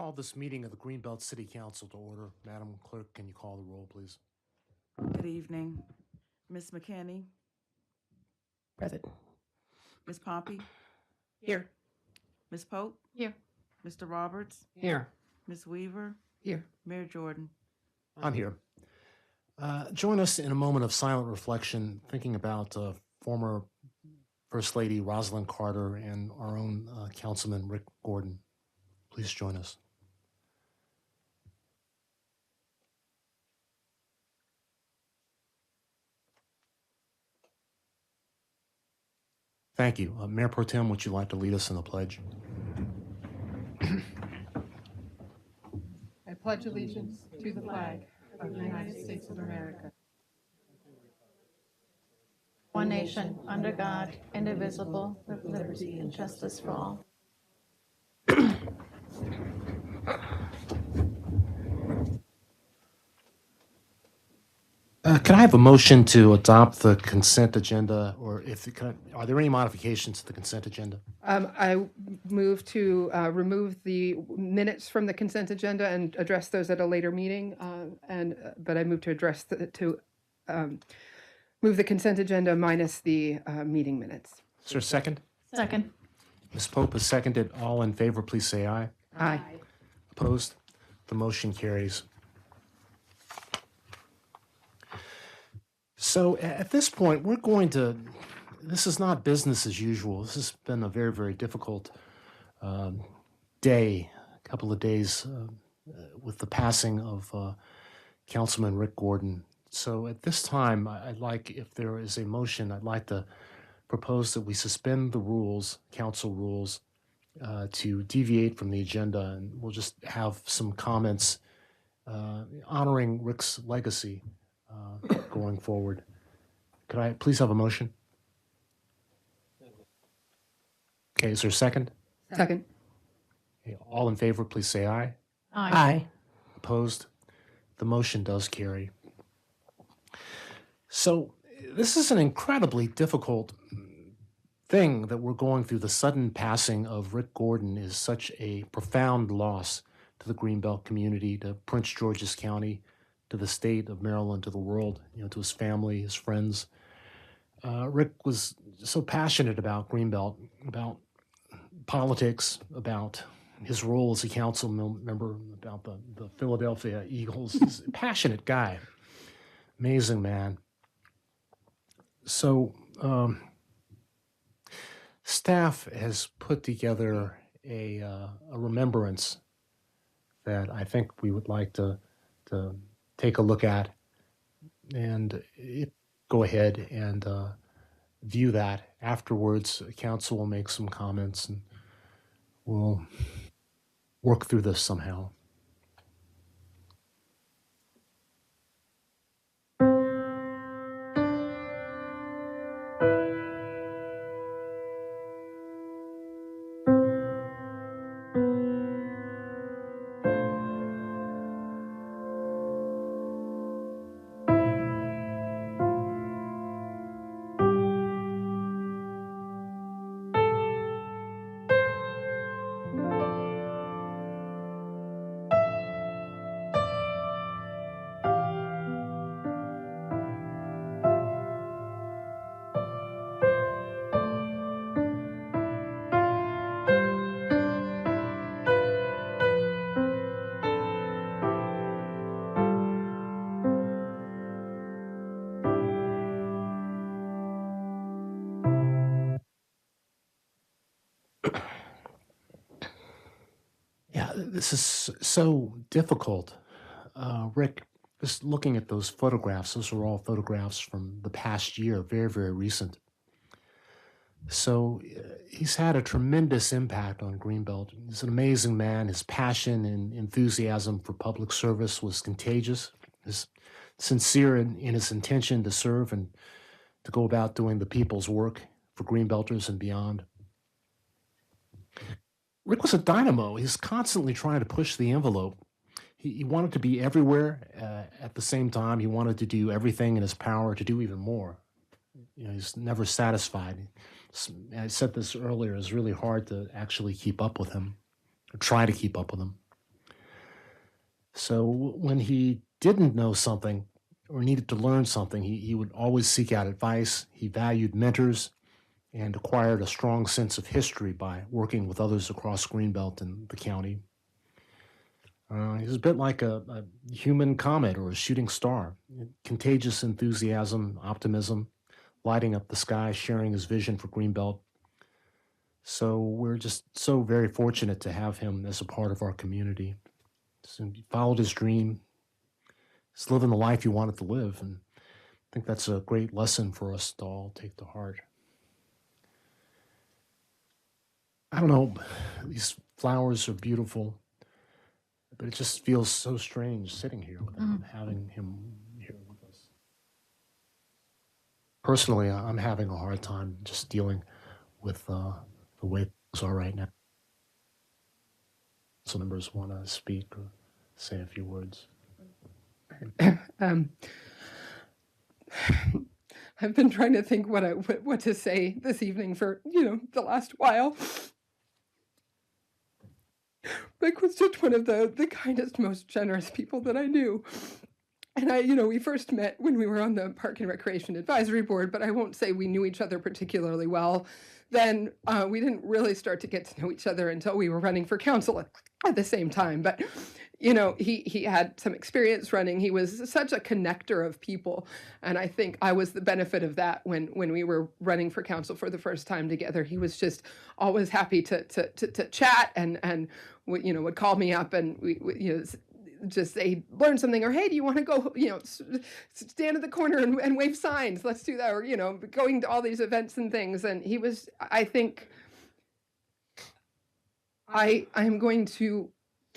call this meeting of the Greenbelt City Council to order. Madam Clerk, can you call the roll, please? Good evening. Ms. McKinney? Present. Ms. Pompey? Here. Ms. Pope? Here. Mr. Roberts? Here. Ms. Weaver? Here. Mayor Jordan? I'm here. Join us in a moment of silent reflection, thinking about former First Lady Rosalind Carter and our own Councilman Ric Gordon. Please join us. Thank you. Mayor Pro Tem, would you like to lead us in the pledge? I pledge allegiance to the flag of the United States of America, one nation, under God, indivisible, with liberty and justice for all. Can I have a motion to adopt the consent agenda, or are there any modifications to the consent agenda? I move to remove the minutes from the consent agenda and address those at a later meeting. But I move to address move the consent agenda minus the meeting minutes. Is there a second? Second. Ms. Pope has seconded. All in favor, please say aye. Aye. Opposed? The motion carries. So at this point, this is not business as usual. This has been a very, very difficult a couple of days with the passing of Councilman Ric Gordon. So at this time, if there is a motion, I'd like to propose that we suspend the rules, council rules, to deviate from the agenda, and we'll just have some comments honoring Ric's legacy going forward. Could I please have a motion? Okay, is there a second? Second. Okay, all in favor, please say aye. Aye. Opposed? The motion does carry. So this is an incredibly difficult thing that we're going through. The sudden passing of Ric Gordon is such a profound loss to the Greenbelt community, to Prince George's County, to the state of Maryland, to the world, to his family, his friends. Ric was so passionate about Greenbelt, about politics, about his role as a council member, about the Philadelphia Eagles. He's a passionate guy, amazing man. So staff has put together a remembrance that I think we would like to take a look at, and go ahead and view that. Afterwards, council will make some comments, and we'll work through this somehow. Yeah, this is so difficult. Ric, just looking at those photographs, those are all photographs from the past year, very, very recent. So he's had a tremendous impact on Greenbelt. He's an amazing man. His passion and enthusiasm for public service was contagious. He's sincere in his intention to serve and to go about doing the people's work for Greenbelters and beyond. Ric was a dynamo. He's constantly trying to push the envelope. He wanted to be everywhere at the same time. He wanted to do everything in his power to do even more. He's never satisfied. I said this earlier, it's really hard to actually keep up with him, or try to keep up with him. So when he didn't know something or needed to learn something, he would always seek out advice. He valued mentors and acquired a strong sense of history by working with others across Greenbelt and the county. He's a bit like a human comet or a shooting star, contagious enthusiasm, optimism, lighting up the sky, sharing his vision for Greenbelt. So we're just so very fortunate to have him as a part of our community. So he followed his dream. He's living the life he wanted to live, and I think that's a great lesson for us to all take to heart. I don't know, these flowers are beautiful, but it just feels so strange sitting here without having him here with us. Personally, I'm having a hard time just dealing with the way things are right now. Some members want to speak or say a few words. I've been trying to think what to say this evening for, the last while. Rick was just one of the kindest, most generous people that I knew. And we first met when we were on the Park and Recreation Advisory Board, but I won't say we knew each other particularly well. Then we didn't really start to get to know each other until we were running for council at the same time. But, he had some experience running. He was such a connector of people. And I think I was the benefit of that when we were running for council for the first time together. He was just always happy to chat and would call me up and we just say, learn something, or hey, do you want to go, stand at the corner and wave signs? Let's do that. Or, going to all these events and things. And he was, I think, I am going to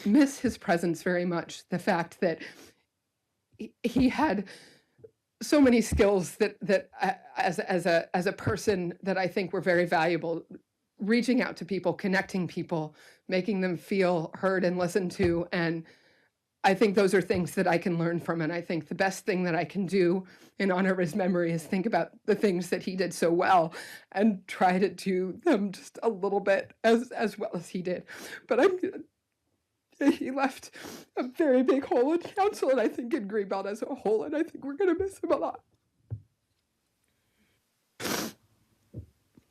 miss his presence very much. The fact that he had so many skills that as a person that I think were very valuable, reaching out to people, connecting people, making them feel heard and listened to. And I think those are things that I can learn from. And I think the best thing that I can do in honor of his memory is think about the things that he did so well and try to do them just a little bit as well as he did. But he left a very big hole in council, and I think in Greenbelt as a whole, and I think we're going to miss him a lot.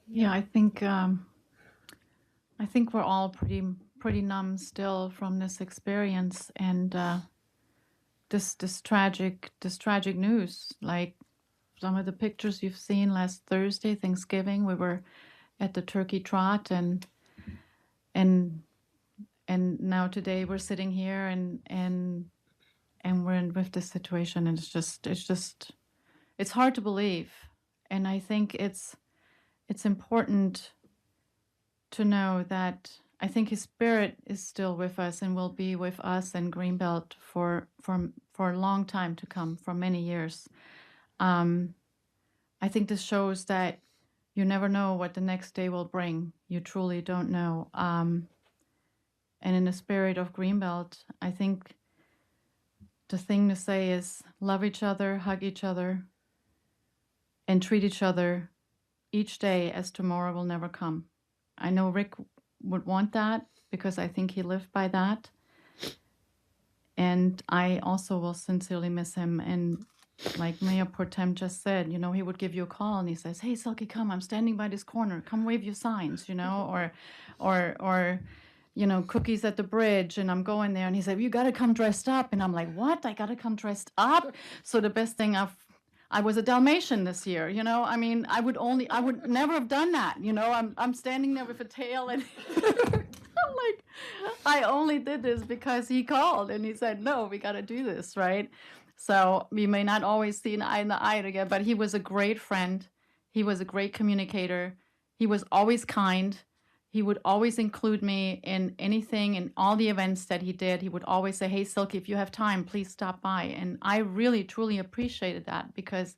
Yeah, I think we're all pretty numb still from this experience and this tragic news. Like some of the pictures you've seen last Thursday, Thanksgiving, we were at the turkey trot, and now today we're sitting here and we're with this situation, and it's hard to believe. And I think it's important to know that I think his spirit is still with us and will be with us in Greenbelt for a long time to come, for many years. I think this shows that you never know what the next day will bring. You truly don't know. And in the spirit of Greenbelt, I think the thing to say is love each other, hug each other, and treat each other each day as tomorrow will never come. I know Rick would want that because I think he lived by that. And I also will sincerely miss him. And like Mayor Pro Tem just said, he would give you a call and he says, hey, Silky, come, I'm standing by this corner. Come wave your signs, or cookies at the bridge, and I'm going there. And he said, you got to come dressed up. And I'm like, what? I got to come dressed up? So the best thing I was a Dalmatian this year, I mean, I would never have done that. I'm standing there with a tail and I'm like, I only did this because he called and he said, no, we got to do this, right? So we may not always see an eye in the eye together, but he was a great friend. He was a great communicator. He was always kind. He would always include me in anything, in all the events that he did. He would always say, hey, Silky, if you have time, please stop by. And I really, truly appreciated that because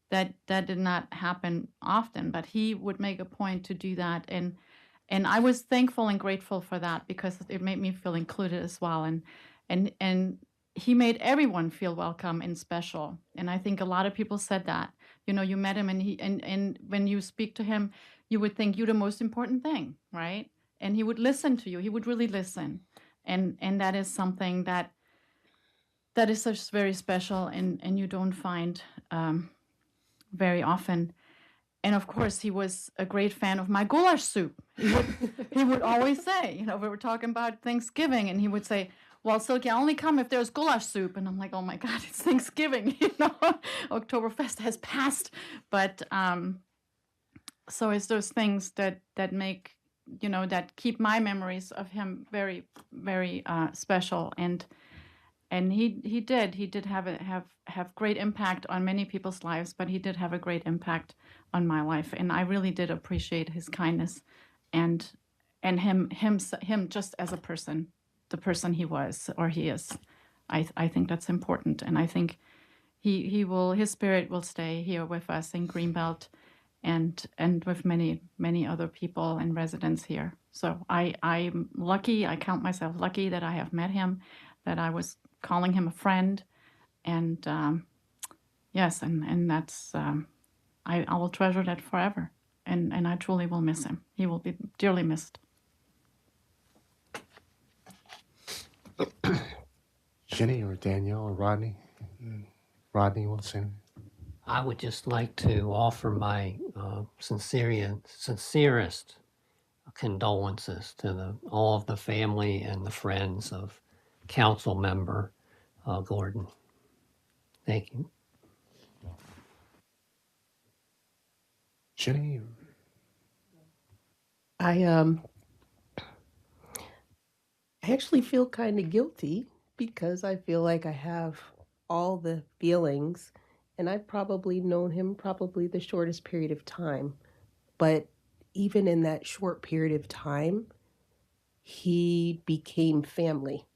that did not happen often. But he would make a point to do that. And I was thankful and grateful for that because it made me feel included as well. And he made everyone feel welcome and special. And I think a lot of people said that. You met him and when you speak to him, you would think you're the most important thing, right? And he would listen to you. He would really listen. And that is something that that is such very special, and you don't find very often. And of course, he was a great fan of my goulash soup. He would always say, you know, we were talking about Thanksgiving, and he would say, well, Silky, I only come if there's goulash soup. And I'm like, oh my God, it's Thanksgiving, you know, Oktoberfest has passed. But so it's those things that make, you know, that keep my memories of him very, very special. And he did have great impact on many people's lives, but he did have a great impact on my life, and I really did appreciate his kindness, and him just as a person, the person he was or he is. I think that's important, and I think his spirit will stay here with us in Greenbelt, and with many other people and residents here. So I'm lucky. I count myself lucky that I have met him, that I was calling him a friend, and yes, and that's I will treasure that forever, and I truly will miss him. He will be dearly missed. Jenny or Danielle or Rodney? Rodney, will say anything? I would just like to offer my sincerest condolences to all of the family and the friends of Councilmember Gordon. Thank you. Jenny? I actually feel kind of guilty because I feel like I have all the feelings, and I've probably known him probably the shortest period of time. But even in that short period of time, he became family,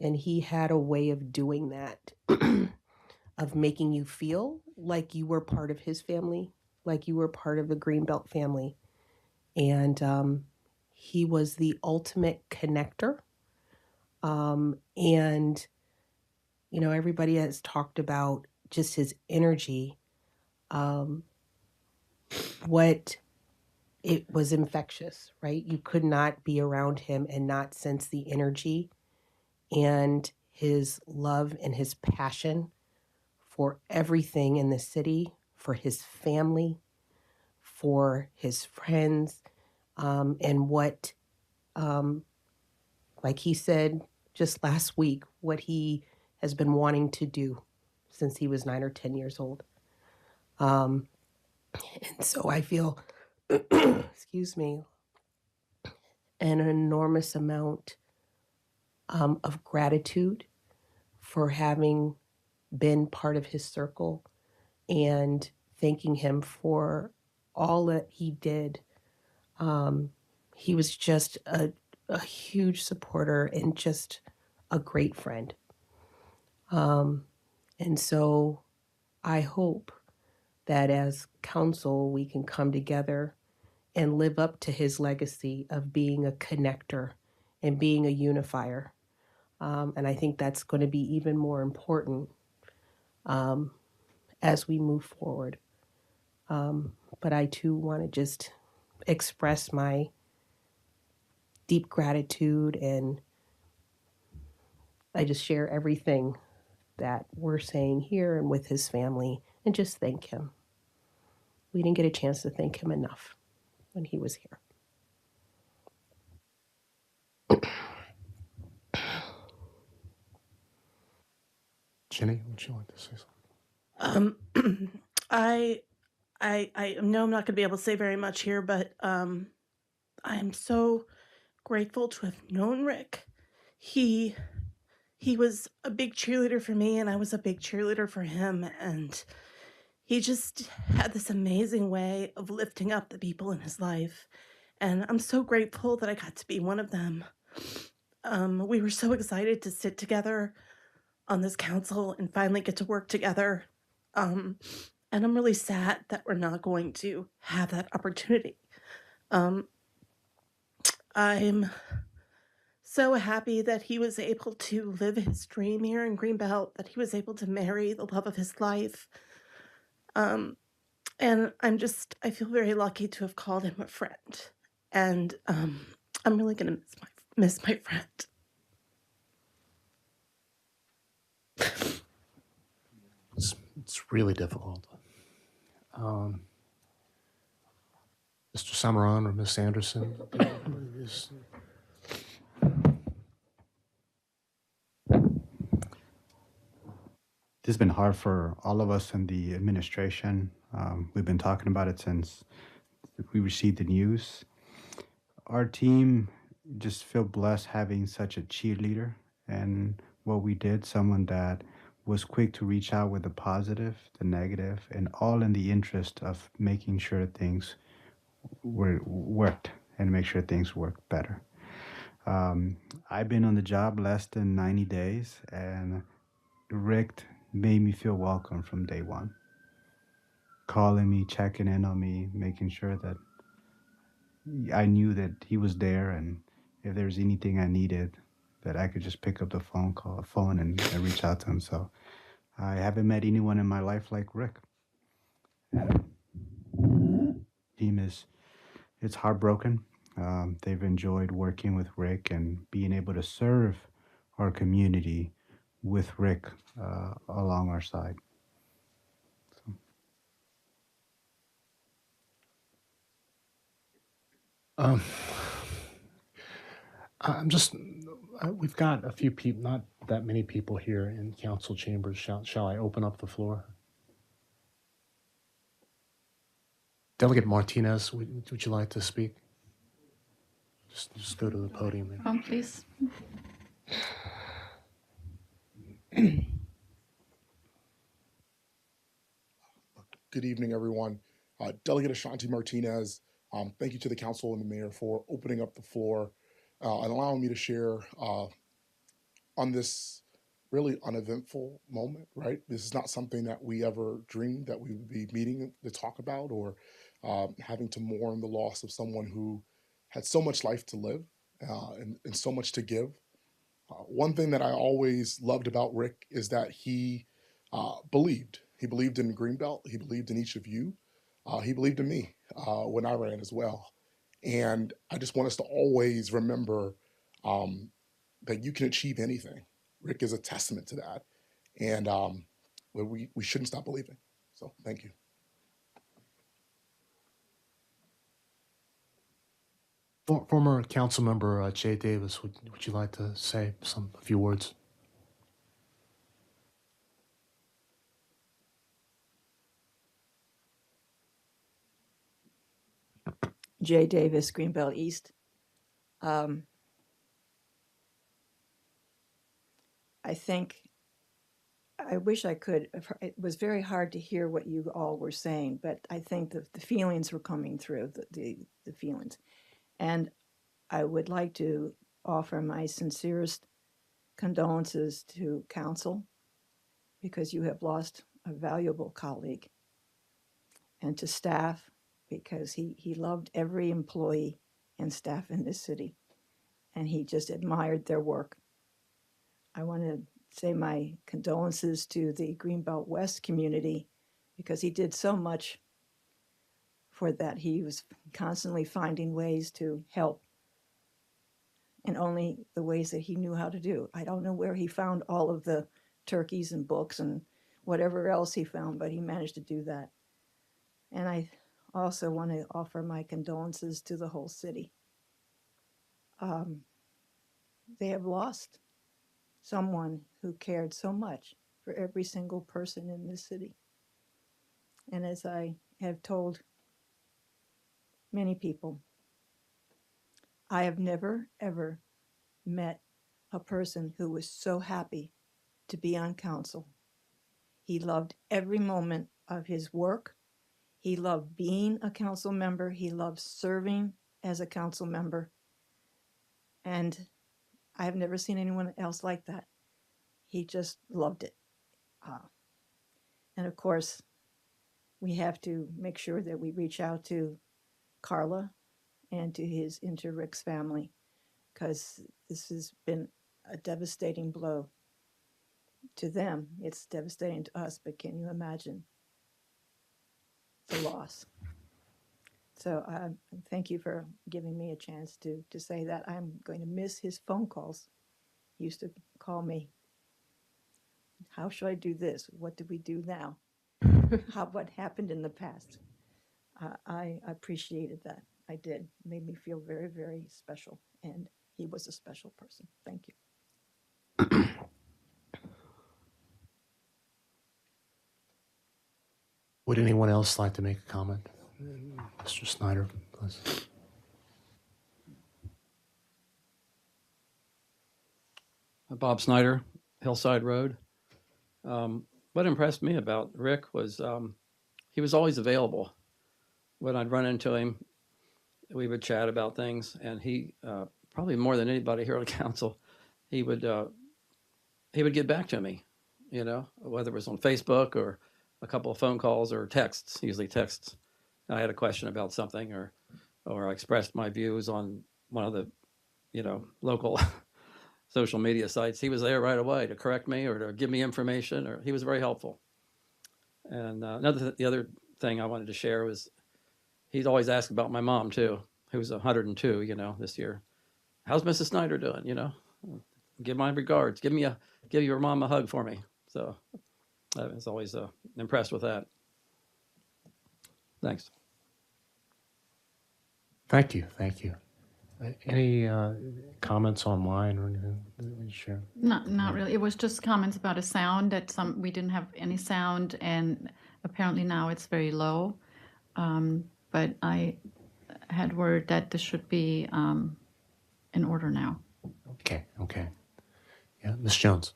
and he had a way of doing that, of making you feel like you were part of his family, like you were part of the Greenbelt family. And he was the ultimate connector. And, you know, everybody has talked about just his energy. What it was infectious, right? You could not be around him and not sense the energy and his love and his passion for everything in the city, for his family, for his friends, and what, like he said just last week, what he has been wanting to do since he was 9 or 10 years old. And so I feel, excuse me, an enormous amount of gratitude for having been part of his circle, and thanking him for all that he did. He was just a huge supporter and just a great friend. And so I hope that as council, we can come together and live up to his legacy of being a connector and being a unifier. And I think that's going to be even more important as we move forward. But I too want to just express my deep gratitude, and I just share everything that we're saying here and with his family, and just thank him. We didn't get a chance to thank him enough when he was here. Jenny, would you like to say something? I know I'm not going to be able to say very much here, but I am so grateful to have known Rick. He was a big cheerleader for me, and I was a big cheerleader for him, and he just had this amazing way of lifting up the people in his life, and I'm so grateful that I got to be one of them. We were so excited to sit together on this council and finally get to work together. And I'm really sad that we're not going to have that opportunity. I'm so happy that he was able to live his dream here in Greenbelt, that he was able to marry the love of his life. And I feel very lucky to have called him a friend. And I'm really gonna miss my friend. It's really difficult. Mr. Samaran or Miss Anderson is. This has been hard for all of us in the administration. We've been talking about it since we received the news. Our team just feel blessed having such a cheerleader and what we did, someone that was quick to reach out with the positive, the negative, and all in the interest of making sure things worked and make sure things worked better. I've been on the job less than 90 days, and Rick made me feel welcome from day one. Calling me, checking in on me, making sure that I knew that he was there, and if there's anything I needed, that I could just pick up the phone and reach out to him. So I haven't met anyone in my life like Rick. And team it's heartbroken. They've enjoyed working with Rick and being able to serve our community with Rick along our side. I'm just, we've got a few people, not that many people here in council chambers. Shall I open up the floor? Delegate Martinez, would you like to speak? Just go to the podium there. Come, please. Good evening, everyone. Delegate Ashanti Martinez, thank you to the council and the mayor for opening up the floor and allowing me to share on this really uneventful moment, right? This is not something that we ever dreamed that we would be meeting to talk about or having to mourn the loss of someone who had so much life to live and so much to give. One thing that I always loved about Rick is that he believed. He believed in Greenbelt. He believed in each of you. He believed in me when I ran as well. And I just want us to always remember that you can achieve anything. Rick is a testament to that. And we shouldn't stop believing. So thank you. Former Councilmember Jay Davis, would you like to say a few words? Jay Davis, Greenbelt East. I wish I could. It was very hard to hear what you all were saying, but I think that the feelings were coming through, the feelings. And I would like to offer my sincerest condolences to council because you have lost a valuable colleague, and to staff because he loved every employee and staff in this city, and he just admired their work. I want to say my condolences to the Greenbelt West community because he did so much for that. He was constantly finding ways to help in only the ways that he knew how to do. I don't know where he found all of the turkeys and books and whatever else he found, but he managed to do that. And I also want to offer my condolences to the whole city. They have lost someone who cared so much for every single person in this city. And as I have told many people, I have never, ever met a person who was so happy to be on council. He loved every moment of his work. He loved being a council member. He loved serving as a council member. And I have never seen anyone else like that. He just loved it. And of course, we have to make sure that we reach out to Carla and to Rick's family, because this has been a devastating blow to them. It's devastating to us, but can you imagine the loss? So thank you for giving me a chance to say that. I'm going to miss his phone calls. He used to call me, how should I do this? What do we do now? what happened in the past. I appreciated that. I did. It made me feel very, very special. And he was a special person. Thank you. Would anyone else like to make a comment? Mr. Snyder, please. Bob Snyder, Hillside Road. What impressed me about Rick was he was always available. When I'd run into him, we would chat about things, and he probably more than anybody here on council, he would get back to me, you know, whether it was on Facebook or a couple of phone calls or texts, usually texts. I had a question about something, or I expressed my views on one of the, you know, local social media sites. He was there right away to correct me or to give me information, or he was very helpful. And the other thing I wanted to share was he'd always ask about my mom too, who's 102, you know, this year. How's Mrs. Snyder doing? You know, give my regards. Give your mom a hug for me. So I was always impressed with that. Thanks. Thank you. Thank you. Any comments online or anything that you share? Not really. It was just comments about a sound that we didn't have any sound, and apparently now it's very low. But I had word that this should be in order now. Okay. Okay. Yeah, Ms. Jones.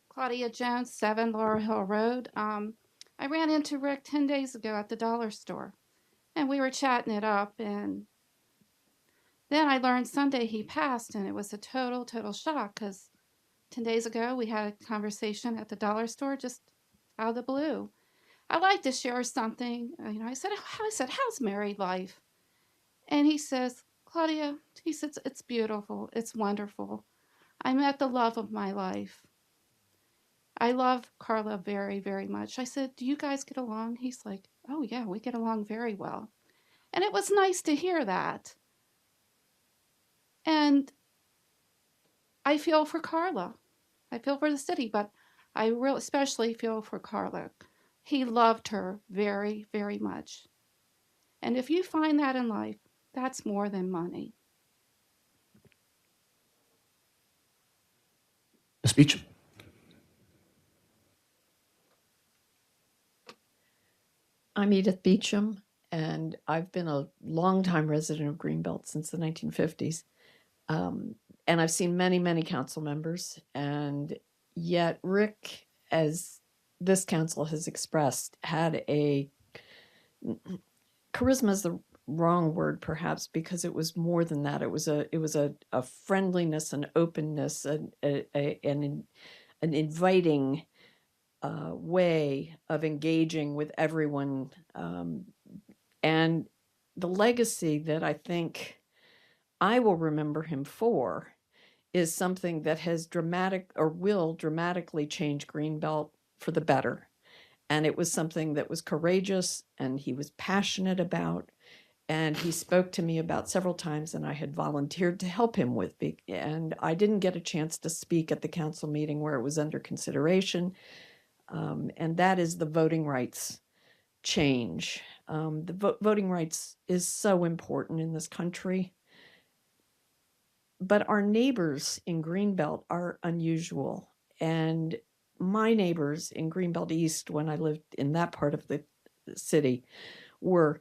Claudia Jones, 7 Laurel Hill Road. I ran into Rick 10 days ago at the dollar store, and we were chatting it up, and then I learned Sunday he passed, and it was a total shock, because 10 days ago we had a conversation at the dollar store just out of the blue. I'd like to share something. You know, I said, how's married life? And he says, Claudia, he says, it's beautiful. It's wonderful. I met the love of my life. I love Carla very, very much. I said, do you guys get along? He's like, oh yeah, we get along very well. And it was nice to hear that. And I feel for Carla. I feel for the city, but I really especially feel for Carla. He loved her very, very much. And if you find that in life, that's more than money. Ms. Beecham. I'm Edith Beecham, and I've been a longtime resident of Greenbelt since the 1950s. And I've seen many, many council members, and yet Rick, as this council has expressed, had a charisma is the wrong word perhaps, because it was more than that. It was a friendliness, an openness, an inviting way of engaging with everyone. And the legacy that I think I will remember him for is something that has will dramatically change Greenbelt for the better. And it was something that was courageous and he was passionate about. And he spoke to me about several times, and I had volunteered to help him with. And I didn't get a chance to speak at the council meeting where it was under consideration. And that is the voting rights change. The voting rights is so important in this country. But our neighbors in Greenbelt are unusual. And my neighbors in Greenbelt East, when I lived in that part of the city, were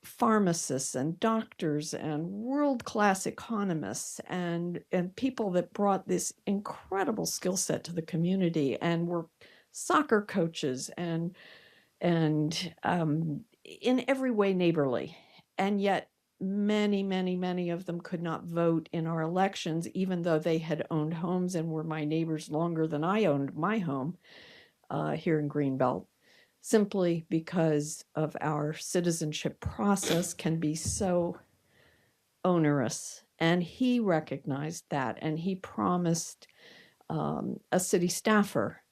pharmacists and doctors and world-class economists and people that brought this incredible skill set to the community and were soccer coaches and in every way neighborly. And yet many of them could not vote in our elections, even though they had owned homes and were my neighbors longer than I owned my home here in Greenbelt, simply because of our citizenship process can be so onerous. And he recognized that, and he promised a city staffer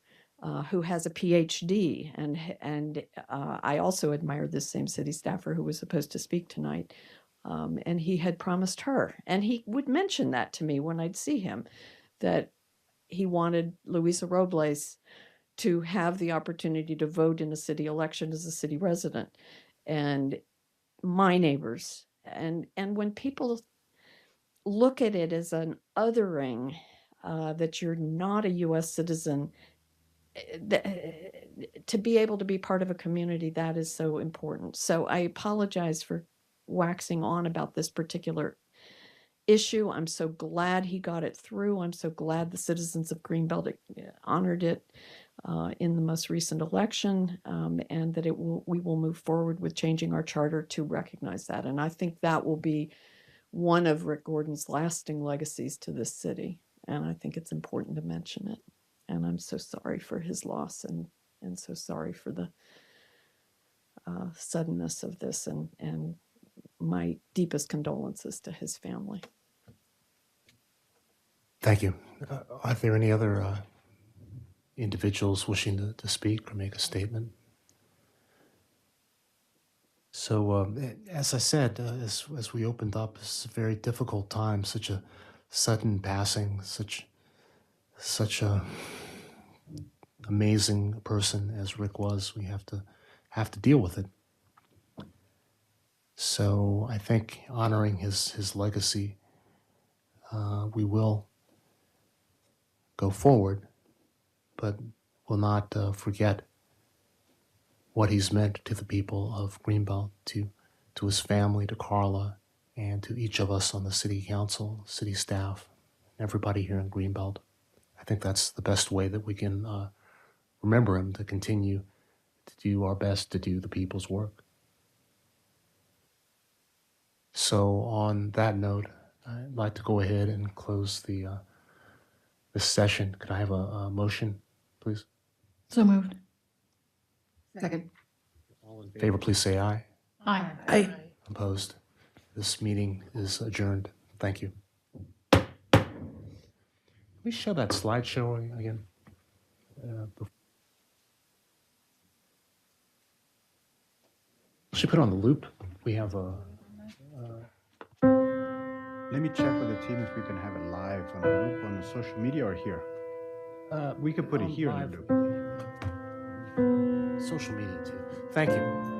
who has a PhD, and I also admire this same city staffer who was supposed to speak tonight, And he had promised her, and he would mention that to me when I'd see him, that he wanted Luisa Robles to have the opportunity to vote in a city election as a city resident. And my neighbors, and when people look at it as an othering, that you're not a U.S. citizen, to be able to be part of a community, that is so important. So I apologize for waxing on about this particular issue. I'm so glad he got it through. I'm so glad the citizens of Greenbelt honored it in the most recent election, and that we will move forward with changing our charter to recognize that. And I think that will be one of Ric Gordon's lasting legacies to this city. And I think it's important to mention it. And I'm so sorry for his loss, and so sorry for the suddenness of this, and my deepest condolences to his family. Thank you. Are there any other individuals wishing to speak or make a statement? So, as I said, as we opened up, it's a very difficult time, such a sudden passing, such a amazing person as Ric was. We have to deal with it. So I think honoring his legacy, we will go forward, but will not forget what he's meant to the people of Greenbelt, to his family, to Carla, and to each of us on the city council, city staff, everybody here in Greenbelt. I think that's the best way that we can remember him, to continue to do our best to do the people's work. So on that note, I'd like to go ahead and close the session. Could I have a motion, please? So moved. Second. All in favor, please say aye. Aye. Aye. Opposed? This meeting is adjourned. Thank you. Can we show that slideshow again? Should put it on the loop. We have a. Let me check with the team if we can have it live on the loop on the social media or here. We can put it here on the loop. Social media too. Thank you.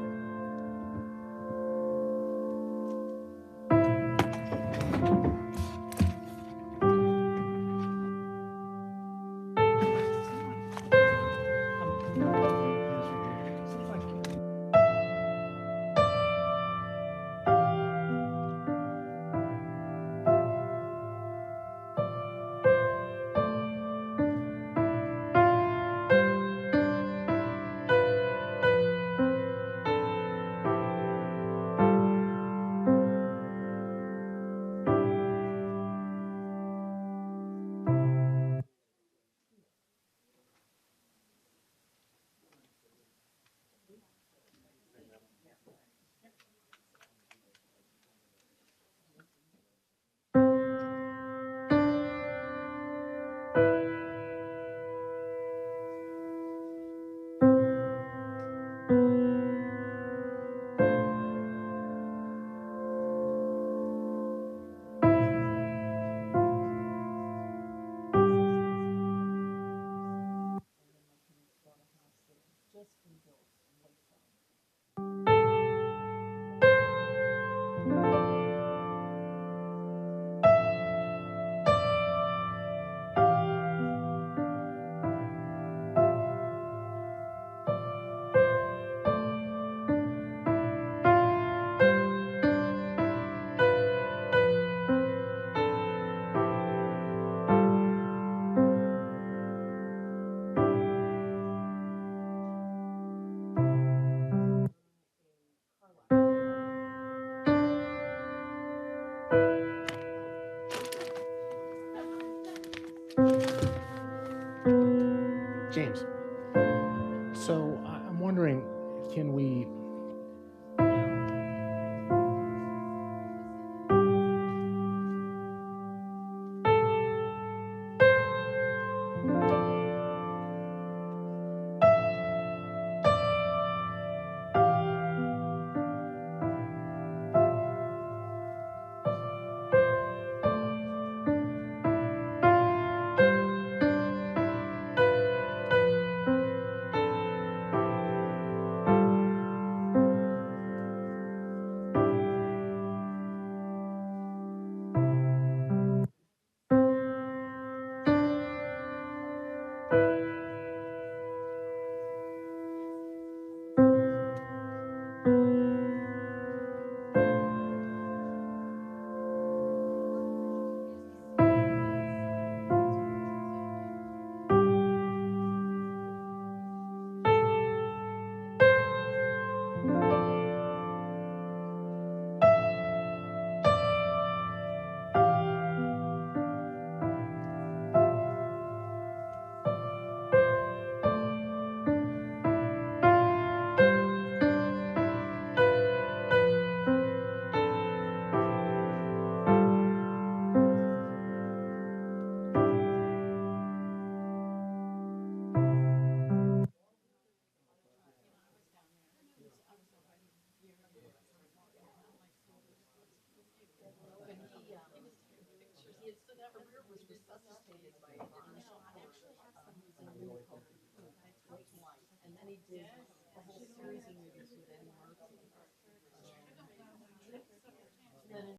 James, so I'm wondering, can we he did a whole series of movies with Eddie Murphy.